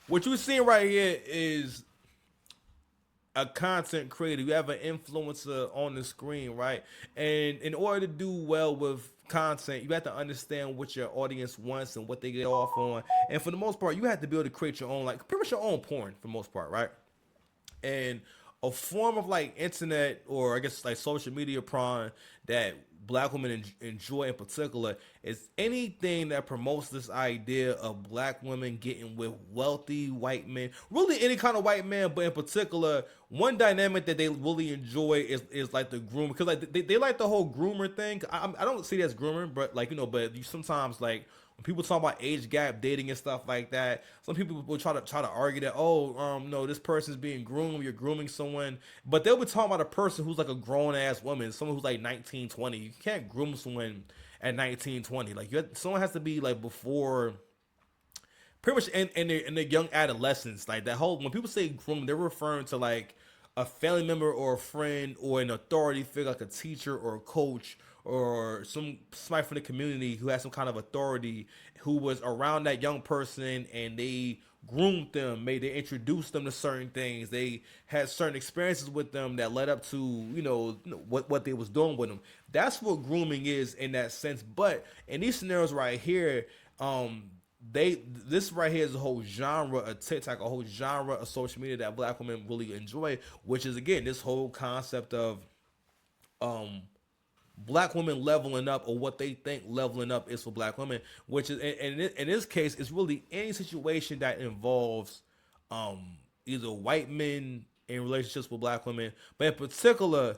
What you're seeing right here is a content creator. You have an influencer on the screen, right? And in order to do well with content, you have to understand what your audience wants and what they get off on. And for the most part, you have to be able to create your own, like pretty much your own porn for the most part, right? And a form of like internet or I guess like social media porn that black women enjoy in particular is anything that promotes this idea of black women getting with wealthy white men, really any kind of white man, but in particular one dynamic that they really enjoy is like the groom, because like they like the whole groomer thing. I don't see that as groomer, but like, you know, but you sometimes like when people talk about age gap dating and stuff like that, some people will try to argue that, oh, no, this person's being groomed, you're grooming someone, but they'll be talking about a person who's like a grown ass woman, someone who's like 19, 20. You can't groom someone at 19, 20. Like someone has to be like before, pretty much in their young adolescence. Like that whole, when people say groom, they're referring to like a family member or a friend or an authority figure like a teacher or a coach or somebody from the community who has some kind of authority, who was around that young person and they groomed them, made they introduced them to certain things, they had certain experiences with them that led up to, what they was doing with them. That's what grooming is in that sense. But in these scenarios right here, this right here is a whole genre of TikTok, a whole genre of social media that black women really enjoy, which is again this whole concept of um black women leveling up, or what they think leveling up is for black women, which is in this case it's really any situation that involves um either white men in relationships with black women, but in particular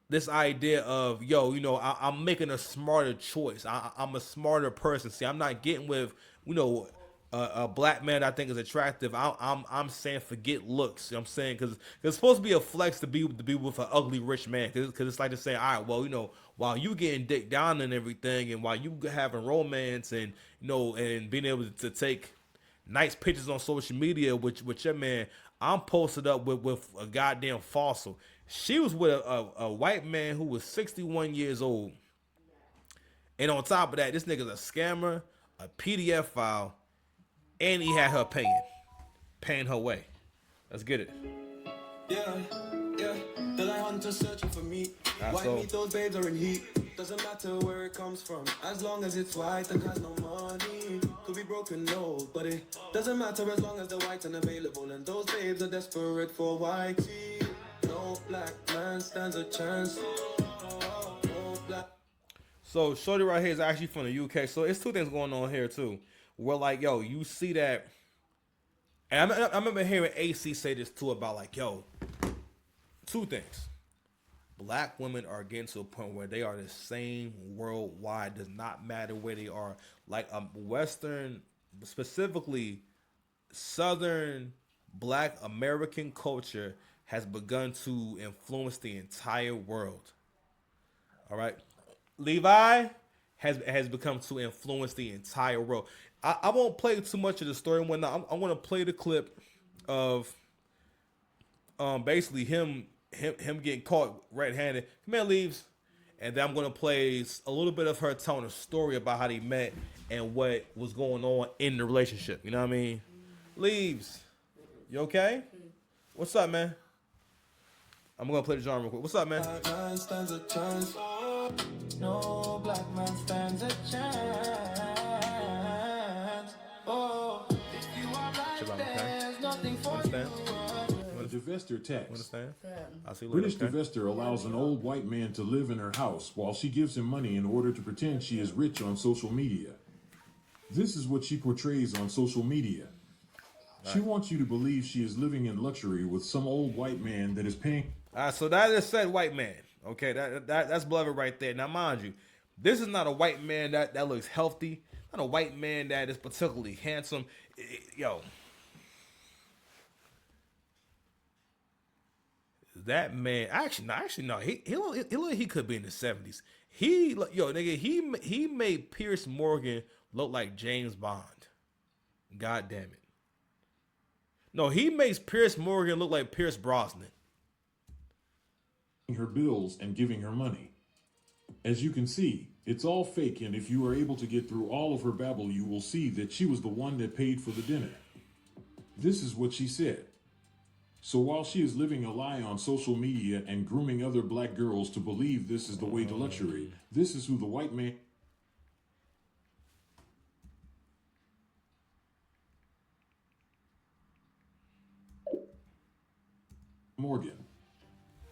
this idea of, yo, I'm making a smarter choice. I'm a smarter person. See, I'm not getting with, you know, a black man that I think is attractive. I'm saying forget looks. You know what I'm saying, because it's supposed to be a flex to be with an ugly rich man. Because it's like to say, all right, well, while you getting dick down and everything, and while you having romance and and being able to take nice pictures on social media with your man, I'm posted up with a goddamn fossil. She was with a white man who was 61 years old. And on top of that, this nigga's a scammer, a PDF file, and he had her paying her way. Let's get it. Yeah, yeah. The lion hunter searching for me. White meat, those babes are in heat. Doesn't matter where it comes from, as long as it's white and has no money. Could be broken, no, but it doesn't matter as long as the white's unavailable. And those babes are desperate for white tea. No black man stands a chance. No black. So Shorty right here is actually from the UK. So it's two things going on here too. Where like, yo, you see that, and I remember hearing AC say this too about like, yo, two things. Black women are getting to a point where they are the same worldwide. Does not matter where they are. Like Western, specifically Southern Black American culture has begun to influence the entire world. All right, Levi has become to influence the entire world. I won't play too much of the story and whatnot. I'm going to play the clip of basically him getting caught red-handed. Man leaves, and then I'm gonna play a little bit of her telling a story about how they met and what was going on in the relationship. You know what I mean? Leaves, you okay? What's up, man? I'm gonna play the genre real quick. What's up, man? Black man stands a chance. No black man stands a chance. Oh, if you are Chill black, out, okay? there's nothing for Understand? you. A divestiture tax. Understand? I'll see you later. British Okay? divestiture allows an old white man to live in her house while she gives him money in order to pretend she is rich on social media. This is what she portrays on social media. She wants you to believe she is living in luxury with some old white man that is paying. All right, so that is said white man. Okay, that's beloved right there. Now, mind you, this is not a white man that looks healthy. Not a white man that is particularly handsome. Yo, that man, actually no, he could be in the 70s. Nigga, he made Pierce Morgan look like James Bond. God damn it. No, he makes Pierce Morgan look like Pierce Brosnan. Her bills and giving her money. As you can see, it's all fake, and if you are able to get through all of her babble, you will see that she was the one that paid for the dinner. This is what she said. So while she is living a lie on social media and grooming other black girls to believe this is the way to luxury, this is who the white man Morgan.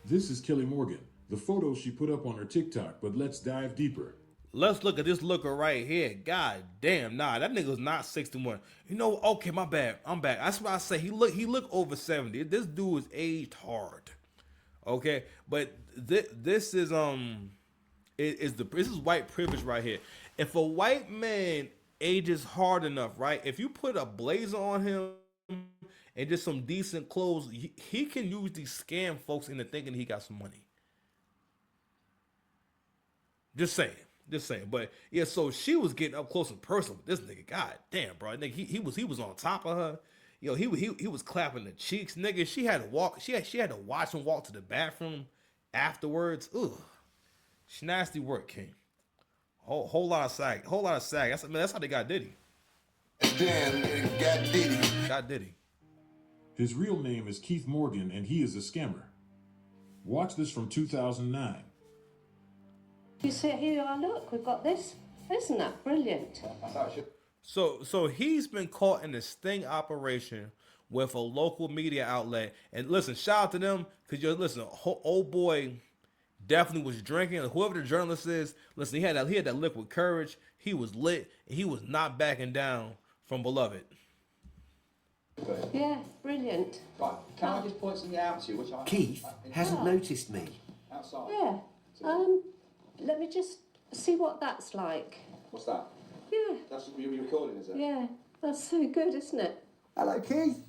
This is Kelly Morgan, the photo she put up on her TikTok, but let's dive deeper. Let's look at this looker right here. God damn, nah, that nigga's not 61. You know, okay, my bad. I'm back. That's why I say he look over 70. This dude is aged hard. Okay, but this is this is white privilege right here. If a white man ages hard enough, right? If you put a blazer on him and just some decent clothes, he can usually scam folks into thinking he got some money. Just saying. Just saying. But yeah, so she was getting up close and personal with this nigga. God damn, bro. Nigga, he was on top of her. Yo, he was clapping the cheeks. Nigga, she had to walk. She had to watch him walk to the bathroom afterwards. Ugh. Nasty work, King. Whole lot of sag. Whole lot of sag. That's how they got Diddy. Damn, nigga, got Diddy. Got Diddy. His real name is Keith Morgan, and he is a scammer. Watch this from 2009. You see here, look, we've got this. Isn't that brilliant? So he's been caught in a sting operation with a local media outlet. And listen, shout out to them, because listen, old boy definitely was drinking. Whoever the journalist is, listen, he had that liquid courage. He was lit, and he was not backing down from Beloved. Yeah, brilliant. Right, can I just point something out to you? Keith hasn't noticed me. Outside. Yeah. Let me just see what that's like. What's that? Yeah. That's what you're recording, is it? Yeah. That's so good, isn't it? Hello, Keith.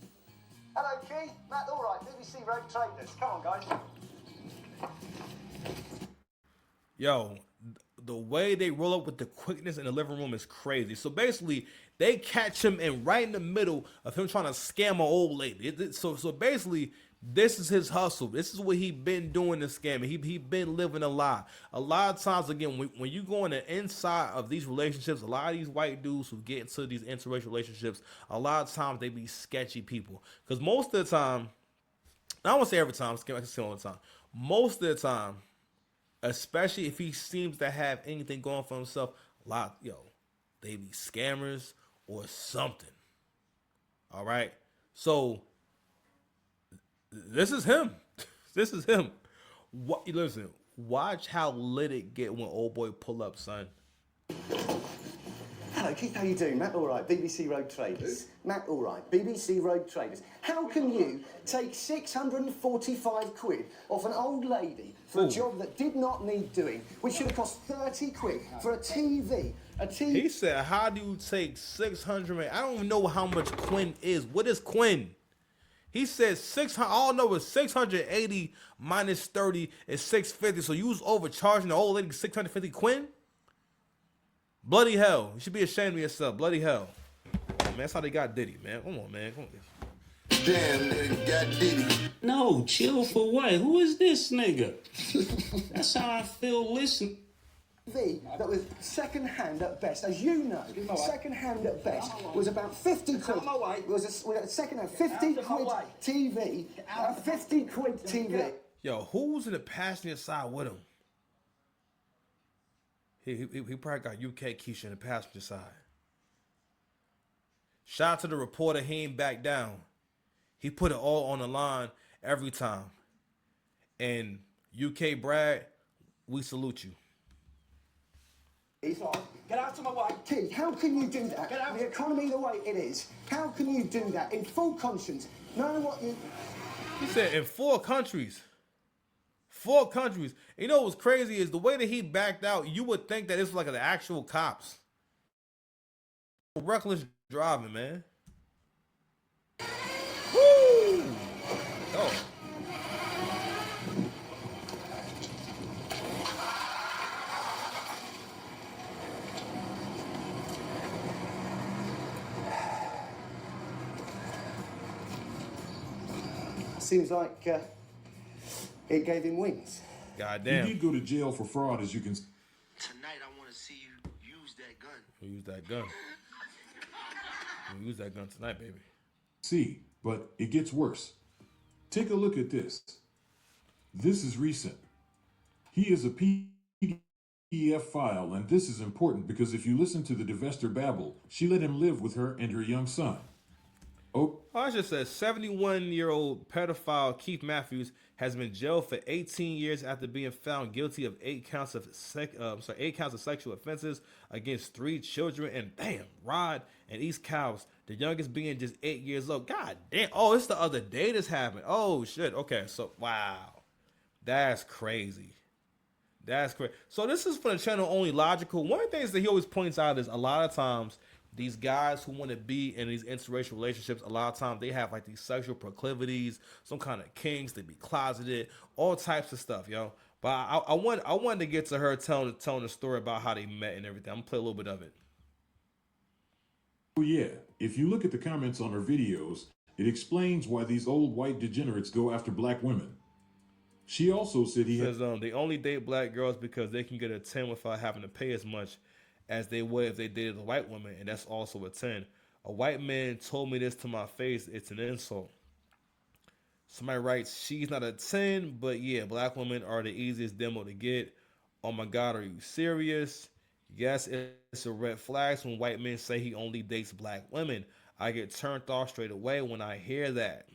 Hello, Keith. Matt, all right. BBC Road Traders. Come on, guys. Yo, the way they roll up with the quickness in the living room is crazy. So basically, they catch him right in the middle of him trying to scam an old lady. So basically, this is his hustle. This is what he been doing to scamming. He been living a lie. A lot of times, again, when you go on the inside of these relationships, a lot of these white dudes who get into these interracial relationships, a lot of times they be sketchy people. Because most of the time, I don't want to say every time, I can say all the time. Most of the time, especially if he seems to have anything going for himself, they be scammers or something. All right? So, this is him. This is him. Listen, watch how lit it get when old boy pull up, son. Hello, Keith. How you doing? Matt, all right. BBC Road Traders. Matt, all right. BBC Road Traders. How can you take 645 quid off an old lady for a job that did not need doing, which should have cost 30 quid for a TV? He said, how do you take 600? I don't even know how much Quinn is. What is Quinn? He said 600. All I know is 680 minus 30 is 650. So you was overcharging the old lady 650 Quinn? Bloody hell. You should be ashamed of yourself. Bloody hell. Oh, man, that's how they got Diddy, man. Come on, man. Come on. Damn, nigga, got Diddy. No, chill for what? Who is this nigga? That's how I feel listening. That was second hand at best, as you know. Second hand at best was about 50 quid. It was a second hand 50 quid TV. A 50 quid TV. Yo, who's in the passenger side with him? He probably got UK Keisha in the passenger side. Shout out to the reporter, he ain't back down. He put it all on the line every time. And UK Brad, we salute you. Get out of my way. Keith, how can you do that? Get out. The economy the way it is. How can you do that in full conscience? Knowing what you... He said in 4 countries. 4 countries. You know what's crazy is the way that he backed out, you would think that it's like the actual cops. Reckless driving, man. Woo! Oh. Seems like it gave him wings. Goddamn. He did go to jail for fraud, as you can see. Tonight I want to see you use that gun. We'll use that gun. We'll use that gun tonight, baby. But it gets worse. Take a look at this. This is recent. He is a PDF file, and this is important because if you listen to the divester babble, she let him live with her and her young son. Oh, I just said 71-year-old pedophile Keith Matthews has been jailed for 18 years after being found guilty of 8 counts of sexual offenses against 3 children and Rod and East Cows, the youngest being just 8 years old. God damn! Oh, it's the other day this happened. Oh shit. Okay, so wow, that's crazy. That's crazy. So this is for the channel Only Logical. One of the things that he always points out is a lot of times these guys who want to be in these interracial relationships, a lot of times they have like these sexual proclivities, some kind of kinks, they be closeted, all types of stuff, yo. But I wanted to get to her telling the story about how they met and everything. I'm gonna play a little bit of it. yeah. If you look at the comments on her videos, it explains why these old white degenerates go after black women. She also said he says they only date black girls because they can get a 10 without having to pay as much as they would if they dated a white woman, and that's also a 10. A white man told me this to my face. It's an insult. Somebody writes, she's not a 10, but yeah, black women are the easiest demo to get. Oh my God, are you serious? Yes, it's a red flag when white men say he only dates black women. I get turned off straight away when I hear that.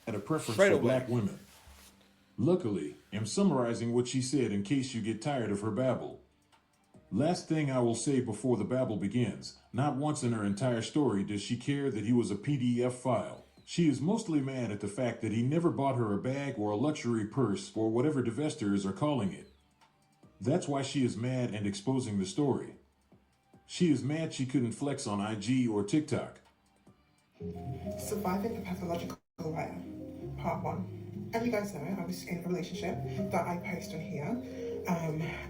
had a preference for black women. Luckily, I'm summarizing what she said in case you get tired of her babble. Last thing I will say before the babble begins, not once in her entire story does she care that he was a PDF file. She is mostly mad at the fact that he never bought her a bag or a luxury purse or whatever divestors are calling it. That's why she is mad and exposing the story. She is mad she couldn't flex on IG or TikTok. Surviving a pathological liar, part 1. As you guys know, I was in a relationship that I post on here,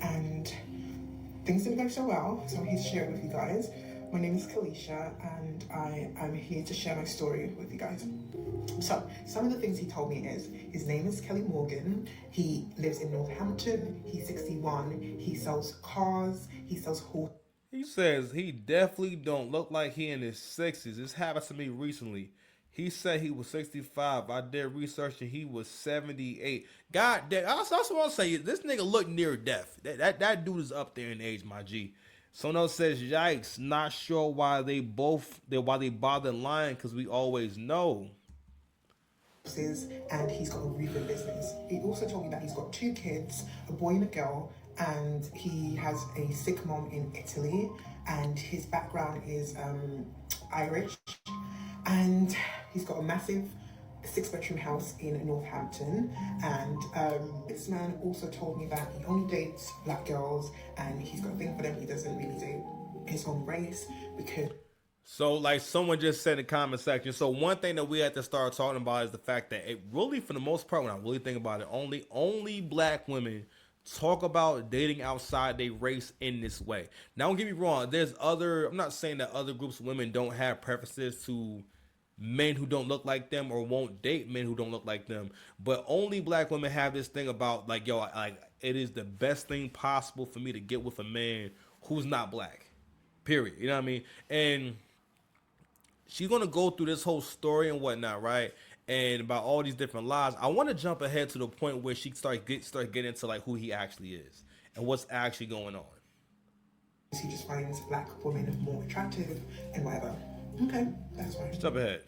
and things didn't go so well, so I'm here to share it with you guys. My name is Kalisha, and I am here to share my story with you guys. So, some of the things he told me is, his name is Kelly Morgan, he lives in Northampton, he's 61, he sells cars, he sells horses. He says he definitely don't look like he in his 60s. This happened to me recently. He said he was 65. I did research and he was 78. God damn, I also want to say this nigga look near death. That dude is up there in age, my G. Someone else says, yikes, not sure why they bother lying because we always know. And he's got a roofing business. He also told me that he's got 2 kids, a boy and a girl, and he has a sick mom in Italy, and his background is Irish, and he's got a massive 6-bedroom house in Northampton. And this man also told me that he only dates black girls, and he's got a thing for them. He doesn't really date his own race because... So, like someone just said in the comment section, so one thing that we have to start talking about is the fact that it really, for the most part, when I really think about it, only black women talk about dating outside their race in this way. Now, don't get me wrong, I'm not saying that other groups of women don't have preferences to men who don't look like them or won't date men who don't look like them, but only black women have this thing about like, yo, like it is the best thing possible for me to get with a man who's not black, period. You know what I mean? And she's gonna go through this whole story and whatnot, right? And about all these different lies. I want to jump ahead to the point where she start getting into like who he actually is and what's actually going on. He just finds black women more attractive and whatever. Okay, that's fine. Jump ahead.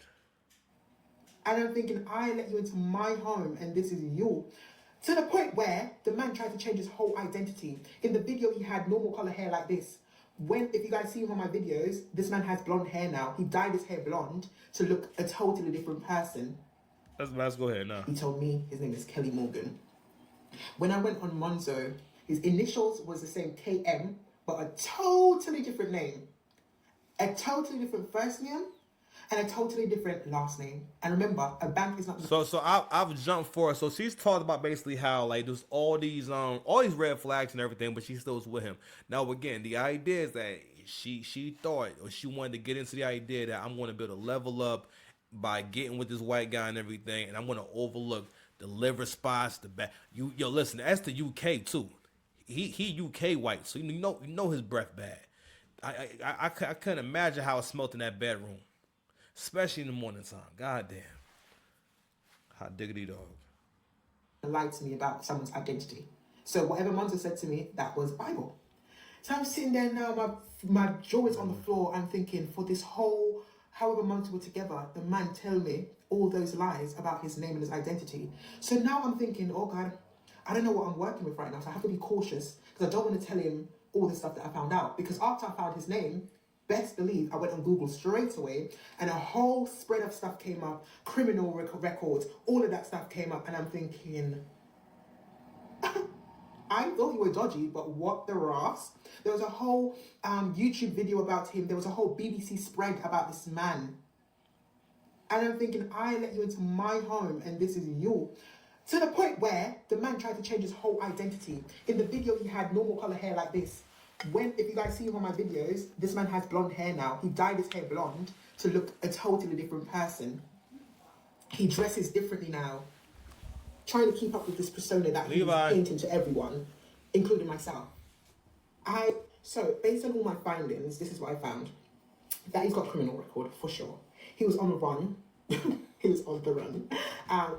And I'm thinking, I let you into my home and this is you. To the point where the man tried to change his whole identity. In the video, he had normal color hair like this. If you guys see him on my videos, this man has blonde hair now. He dyed his hair blonde to look a totally different person. Let's go ahead now. He told me his name is Kelly Morgan. When I went on Monzo, his initials was the same KM, but a totally different name. A totally different first name and a totally different last name. And remember, a bank is not... So I've jumped forward. So she's talked about basically how like there's all these red flags and everything, but she still was with him. Now again, the idea is that she thought, or she wanted to get into the idea that I'm going to build a level up by getting with this white guy and everything, and I'm going to overlook the liver spots, the back. Yo, listen, that's the UK too. He UK white, so you know his breath bad. I couldn't imagine how it smelled in that bedroom. especially in the morning time. God damn. Hot diggity dog. lied to me about someone's identity. So whatever Monzo said to me, that was Bible. So I'm sitting there now, my jaw is on the floor. I'm thinking, for this whole, however months we're together, the man tell me all those lies about his name and his identity. So now I'm thinking, oh God, I don't know what I'm working with right now, so I have to be cautious because I don't want to tell him all the stuff that I found out. Because after I found his name, best believe I went on Google straight away and a whole spread of stuff came up, criminal records, all of that stuff came up, and I'm thinking, I thought you were dodgy, but what the Ross? There was a whole YouTube video about him. There was a whole BBC spread about this man. And I'm thinking, I let you into my home and this is you. To the point where the man tried to change his whole identity. In the video, he had normal color hair like this. If you guys see him on my videos, this man has blonde hair now. He dyed his hair blonde to look a totally different person. He dresses differently now, trying to keep up with this persona that he's painting to everyone, including myself. So based on all my findings, this is what I found. That he's got a criminal record, for sure. He was on the run. He was on the run.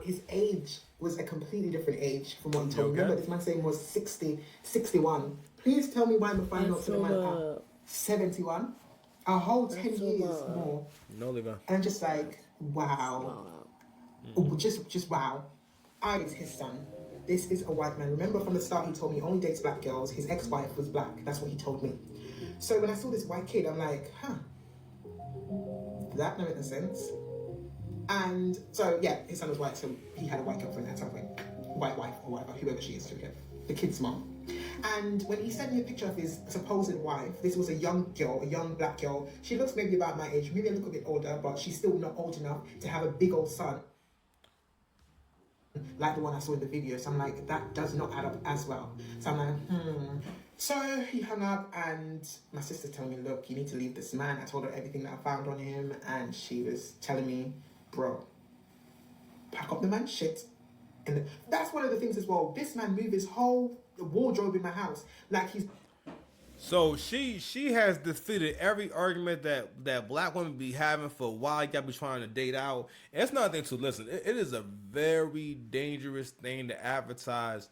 His age was a completely different age from what he told me. Remember, this man's name was 61. Please tell me why I'm finding out to the man 71. A whole 10 years more. No, Levi. And I'm just like, wow. Just wow. I is his son. This is a white man. Remember from the start he told me he only dates black girls. His ex-wife was black. That's what he told me. So when I saw this white kid, I'm like, that don't make sense. And so yeah, his son was white, so he had a white girlfriend at some point. White wife or whatever, whoever she is to him. The kid's mom. And when he sent me a picture of his supposed wife, this was a young girl, a young black girl. She looks maybe about my age, maybe a little bit older, but she's still not old enough to have a big old son like the one I saw in the video. So I'm like, that does not add up as well. So I'm like, So he hung up and my sister told me, look, you need to leave this man. I told her everything that I found on him and she was telling me, bro, pack up the man's shit. And that's one of the things as well. This man moved his whole wardrobe in my house. Like he's... So she has defeated every argument that black women be having for why y'all be trying to date out. And it's nothing to listen. It is a very dangerous thing to advertise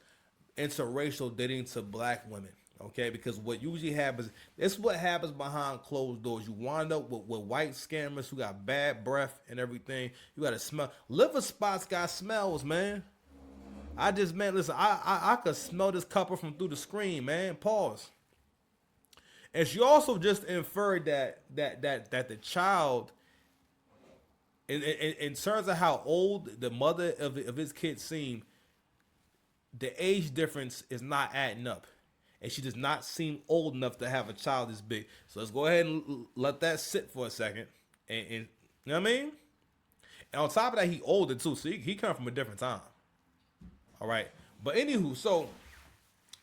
interracial dating to black women. Okay, because what usually happens, it's what happens behind closed doors. You wind up with white scammers who got bad breath and everything. You got to smell. Liver spots got smells, man. Listen, I could smell this couple from through the screen, man. Pause. And she also just inferred that the child, in terms of how old the mother of his kid seemed, the age difference is not adding up. And she does not seem old enough to have a child this big. So let's go ahead and let that sit for a second. And you know what I mean? And on top of that, he older too. So he come from a different time. All right. But anywho, so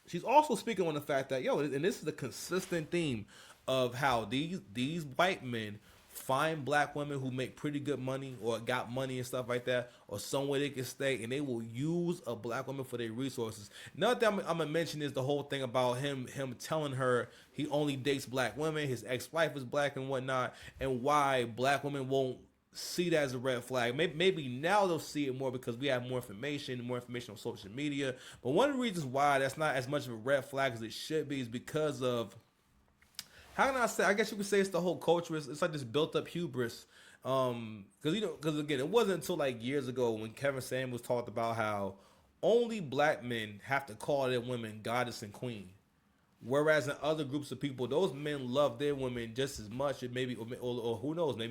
she's also speaking on the fact that, and this is the consistent theme of how these white men find black women who make pretty good money or got money and stuff like that, or somewhere they can stay, and they will use a black woman for their resources. Another thing I'm gonna mention is the whole thing about him telling her he only dates black women, his ex-wife is black and whatnot, and why black women won't see that as a red flag. Maybe now they'll see it more because we have more information on social media. But one of the reasons why that's not as much of a red flag as it should be is because of, how can I say? I guess you could say it's the whole culture. It's like this built-up hubris. Because again, it wasn't until like years ago when Kevin Samuels talked about how only black men have to call their women goddess and queen, whereas in other groups of people, those men love their women just as much, or maybe, or who knows, maybe